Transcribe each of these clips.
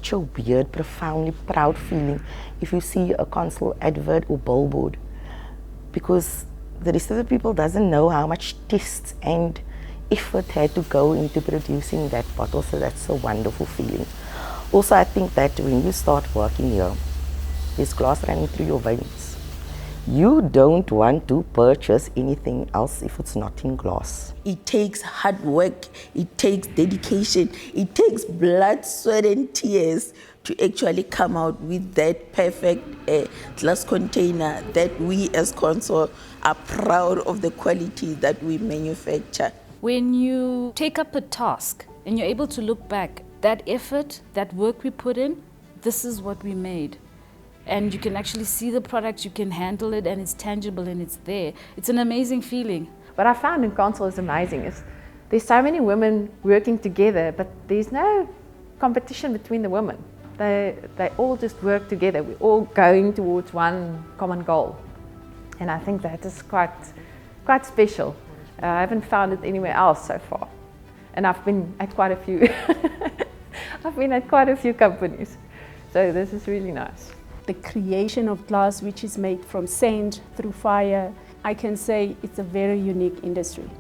such a weird, profoundly proud feeling if you see a Consol advert or billboard, because the rest of the people doesn't know how much tests and effort had to go into producing that bottle. So that's a wonderful feeling. Also, I think that when you start working here, there's glass running through your veins. You don't want to purchase anything else if it's not in glass. It takes hard work, it takes dedication, it takes blood, sweat and tears to actually come out with that perfect glass container that we as Consol are proud of the quality that we manufacture. When you take up a task and you're able to look back, that effort, that work we put in, this is what we made. And you can actually see the product, you can handle it, and it's tangible and it's there. It's an amazing feeling. What I found in Consol is amazing is there's so many women working together, but there's no competition between the women. They all just work together. We're all going towards one common goal. And I think that is quite special. I haven't found it anywhere else so far. And I've been at quite a few. I've been at quite a few companies. So this is really nice. The creation of glass, which is made from sand through fire, I can say it's a very unique industry.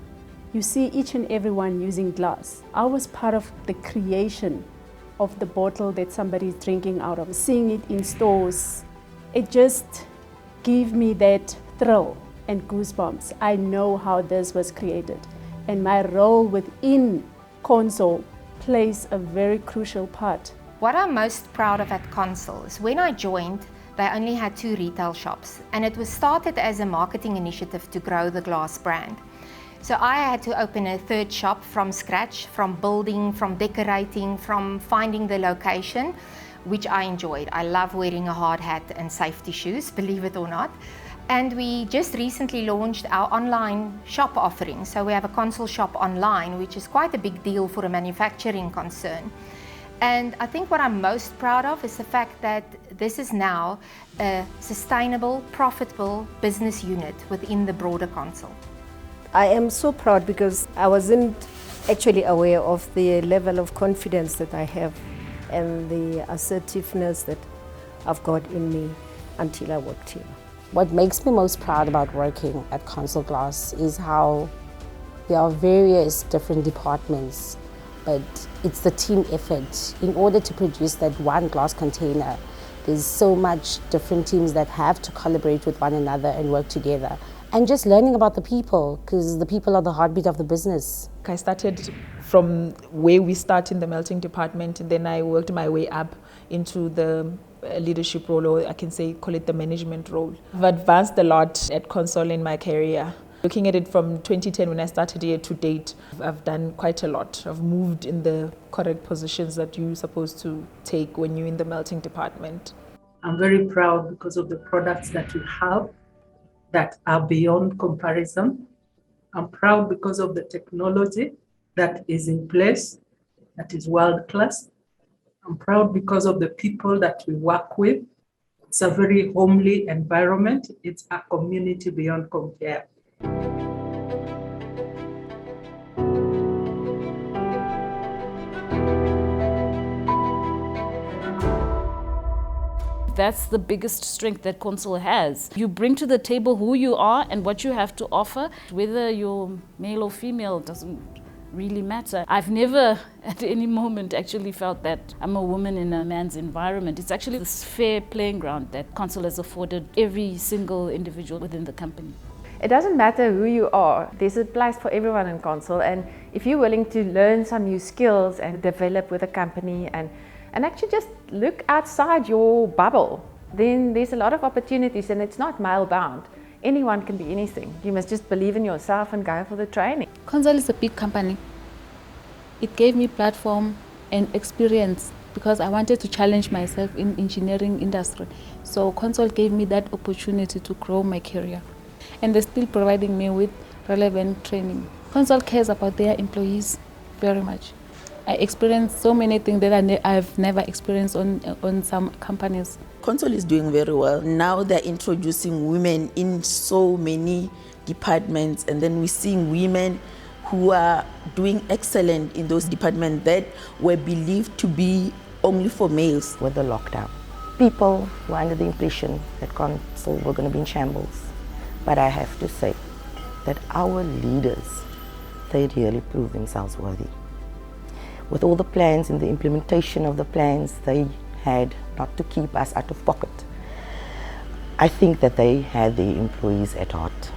You see each and everyone using glass. I was part of the creation of the bottle that somebody is drinking out of. Seeing it in stores, it just gave me that thrill and goosebumps. I know how this was created, and my role within Consol plays a very crucial part. What I'm most proud of at Consol is when I joined, they only had 2 retail shops, and it was started as a marketing initiative to grow the glass brand. So I had to open a 3rd shop from scratch, from building, from decorating, from finding the location, which I enjoyed. I love wearing a hard hat and safety shoes, believe it or not. And we just recently launched our online shop offering. So we have a Consol shop online, which is quite a big deal for a manufacturing concern. And I think what I'm most proud of is the fact that this is now a sustainable, profitable business unit within the broader Consol. I am so proud because I wasn't actually aware of the level of confidence that I have and the assertiveness that I've got in me until I worked here. What makes me most proud about working at Consol Glass is how there are various different departments, but it's the team effort. In order to produce that one glass container, there's so much different teams that have to collaborate with one another and work together. And just learning about the people, because the people are the heartbeat of the business. I started from where we start in the melting department, and then I worked my way up into the leadership role, or I can say, call it the management role. I've advanced a lot at Consol in my career. Looking at it from 2010 when I started here to date, I've done quite a lot. I've moved in the correct positions that you're supposed to take when you're in the melting department. I'm very proud because of the products that we have that are beyond comparison. I'm proud because of the technology that is in place, that is world class. I'm proud because of the people that we work with. It's a very homely environment. It's a community beyond compare. That's the biggest strength that Consol has. You bring to the table who you are and what you have to offer. Whether you're male or female doesn't really matter. I've never at any moment actually felt that I'm a woman in a man's environment. It's actually this fair playing ground that Consol has afforded every single individual within the company. It doesn't matter who you are. There's a place for everyone in Consol, and if you're willing to learn some new skills and develop with a company and actually just look outside your bubble, then there's a lot of opportunities, and it's not male bound. Anyone can be anything. You must just believe in yourself and go for the training. Consol is a big company. It gave me platform and experience because I wanted to challenge myself in engineering industry. So Consol gave me that opportunity to grow my career. And they're still providing me with relevant training. Consol cares about their employees very much. I experienced so many things that I've never experienced on some companies. Consol is doing very well. Now they're introducing women in so many departments, and then we're seeing women who are doing excellent in those departments that were believed to be only for males. With the lockdown, people were under the impression that Consol were going to be in shambles. But I have to say that our leaders, they really proved themselves worthy. With all the plans and the implementation of the plans they had, not to keep us out of pocket, I think that they had their employees at heart.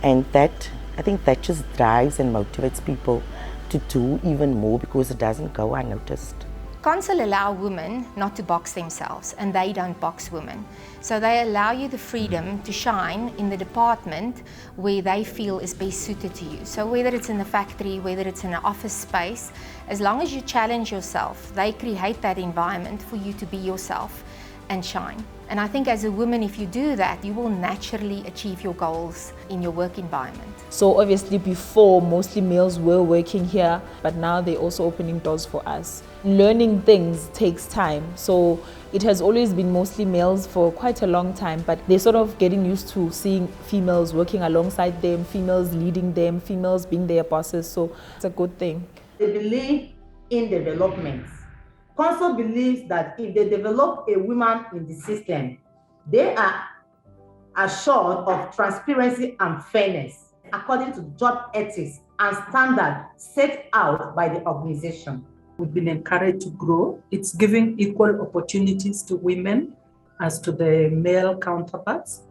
And that, I think that just drives and motivates people to do even more, because it doesn't go unnoticed. Consol allow women not to box themselves, and they don't box women. So they allow you the freedom to shine in the department where they feel is best suited to you. So whether it's in the factory, whether it's in an office space, as long as you challenge yourself, they create that environment for you to be yourself and shine. And I think as a woman, if you do that, you will naturally achieve your goals in your work environment. So obviously before, mostly males were working here, but now they're also opening doors for us. Learning things takes time. So it has always been mostly males for quite a long time, but they're sort of getting used to seeing females working alongside them, females leading them, females being their bosses. So it's a good thing. They believe in development. Consol believes that if they develop a woman in the system, they are assured of transparency and fairness according to job ethics and standards set out by the organization. We've been encouraged to grow. It's giving equal opportunities to women as to the male counterparts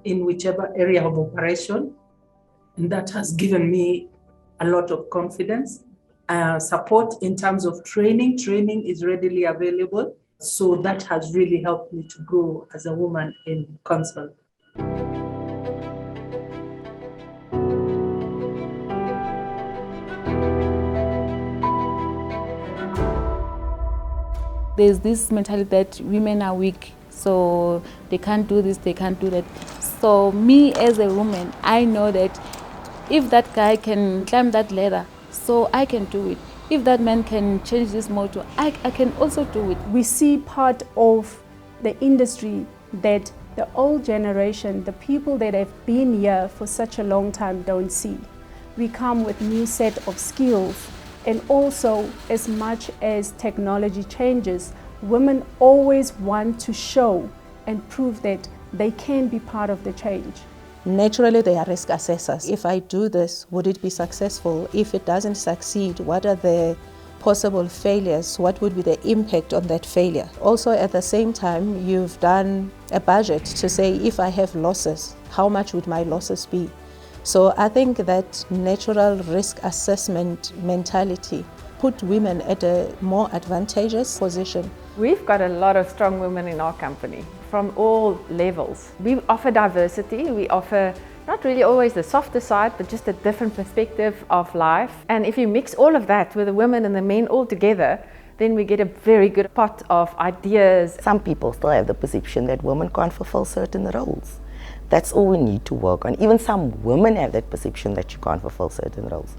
in whichever area of operation. And that has given me a lot of confidence. Support in terms of training. Training is readily available. So that has really helped me to grow as a woman in Consol. There's this mentality that women are weak, so they can't do this, they can't do that. So me as a woman, I know that if that guy can climb that ladder, so I can do it. If that man can change this motor, I can also do it. We see part of the industry that the old generation, the people that have been here for such a long time don't see. We come with new set of skills, and also as much as technology changes, women always want to show and prove that they can be part of the change. Naturally, they are risk assessors. If I do this, would it be successful? If it doesn't succeed, what are the possible failures? What would be the impact on that failure? Also, at the same time, you've done a budget to say, if I have losses, how much would my losses be? So I think that natural risk assessment mentality put women at a more advantageous position. We've got a lot of strong women in our company from all levels. We offer diversity, we offer not really always the softer side, but just a different perspective of life. And if you mix all of that with the women and the men all together, then we get a very good pot of ideas. Some people still have the perception that women can't fulfill certain roles. That's all we need to work on. Even some women have that perception that you can't fulfill certain roles.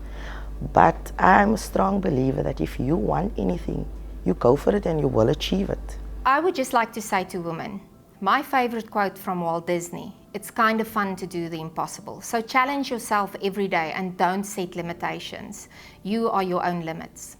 But I'm a strong believer that if you want anything, you go for it and you will achieve it. I would just like to say to women, my favorite quote from Walt Disney, it's kind of fun to do the impossible. So challenge yourself every day and don't set limitations. You are your own limits.